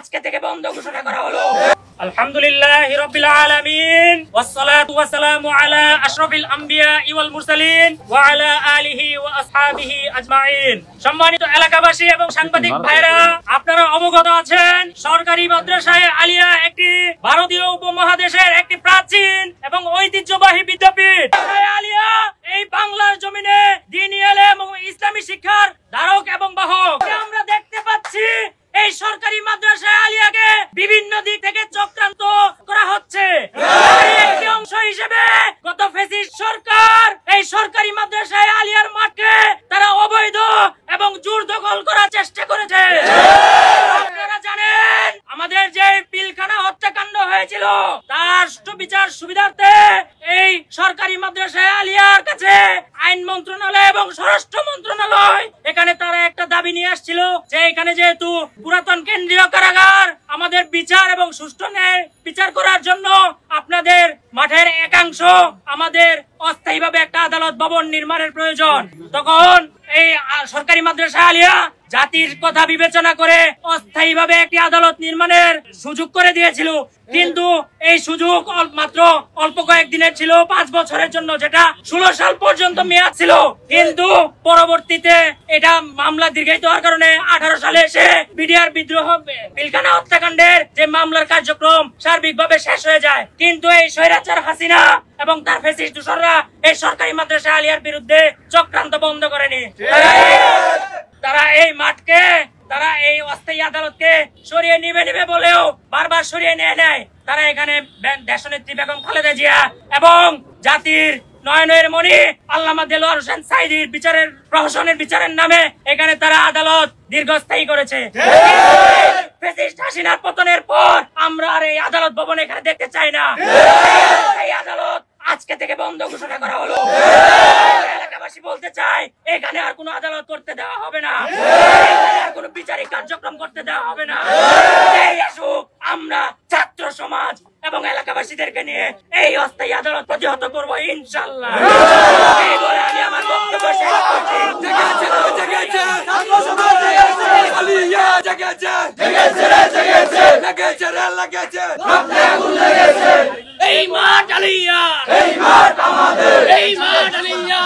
আজকে থেকে বন্ধ ঘোষণা করা হলো। আলহামদুলিল্লাহি রাব্বিল আলামিন ওয়াসসালাতু ওয়াসসালামু আলা আশরাফিল আমবিয়া ওয়াল মুরসালিন ওয়া আলা আলিহি ওয়া আসহাবিহি আজমাইন। সম্মানিত এলাকাবাসী এবং সাংবাদিক ভাইরা, আপনারা অবগত আছেন সরকারি মাদ্রাসায়ে আলিয়া একটি ভারতীয় উপমহাদেশের একটি প্রাচীন এবং ঐতিহ্যবাহী বিদ্যাপীঠ। আলিয়া এই বাংলার জমিনে দ্বীনি ইলম এবং ইসলামী শিক্ষার ধারক এবং বাহক। আমরা দেখতে পাচ্ছি এই সরকারি মাদ্রাসা আলিয়াকে বিভিন্ন দিক থেকে চক্রান্ত করা হচ্ছে। একটি অংশ হিসেবে গত ফ্যাসিস্ট সরকার এই সরকারি মাদ্রাসা আলিয়ার মাঠকে তারা অবৈধ এবং জোর দখল করার চেষ্টা করেছে। আপনারা জানেন আমাদের যে পিলখানা হত্যাকাণ্ড হয়েছিল তার বিচার সুবিধার্থে এই সরকারি মাদ্রাসা আলিয়ার কাছে আইন মন্ত্রণালয় এবং স্বরাষ্ট্র মন্ত্রণালয় এখানে তারা একটা দাবি নিয়ে আসছিল যে এখানে যেহেতু পুরাতন কেন্দ্রীয় কারাগার, আমাদের বিচার এবং সুষ্ঠু ন্যায় বিচার করার জন্য আপনাদের মাঠের একাংশ আমাদের অস্থায়ীভাবে একটা আদালত ভবন নির্মাণের প্রয়োজন। তখন এই সরকারি মাদ্রাসা আলিয়া জাতির কথা বিবেচনা করে অস্থায়ীভাবে একটি আদালত নির্মাণের সুযোগ করে দিয়েছিল। কিন্তু এই সুযোগ মাত্র অল্প কয়েকদিনের ছিল, 5 বছরের জন্য, যেটা 16 সাল পর্যন্ত মেয়াদ ছিল। কিন্তু পরবর্তীতে এটা মামলা দীর্ঘায়িত হওয়ার কারণে 18 সালে এসে বিডিআর বিদ্রোহ পিলখানা হত্যাকাণ্ডের যে মামলার কার্যক্রম সার্বিকভাবে শেষ হয়ে যায়। কিন্তু এই স্বৈরাচার হাসিনা এবং তার ফ্যাসিস্ট দূষররা এই সরকারি মাদ্রাসা আলিয়ার বিরুদ্ধে চক্রান্ত বন্ধ করেনি। তারা এই মাঠকে, তারা এই অস্থায়ী আদালতকে সরিয়ে নিবে বলেও বারবার সরিয়ে নেয়। তারা এখানে দেশনেত্রী বেগম খালেদা জিয়া এবং জাতির নয়নের মণি আল্লামা দেলোয়ার হোসেন সাঈদীর বিচারের প্রহসনের বিচারের নামে এখানে তারা আদালত দীর্ঘস্থায়ী করেছে। ফ্যাসিস্ট হাসিনার পতনের পর আমরা আর এই আদালত ভবন এখানে দেখতে চাই না। এই আদালত আজকে থেকে বন্ধ ঘোষণা করা হলো। এলাকাবাসী বলতে চাই এখানে আর কোনো আদালত করতে দেওয়া হবে না, আর কোনো বিচারিক কার্যক্রম করতে দেওয়া হবে না। এই আসুক, আমরা ছাত্র সমাজ এবং এলাকাবাসীদেরকে নিয়ে এই অস্থায়ী আদালত প্রতিহত করবো ইনশাআল্লাহ। এই বলে আমি আমার বক্তব্য শেষ করছি। এই মাঠ আলিয়া, এই মাঠ আমাদের, এই মাঠ আলিয়া।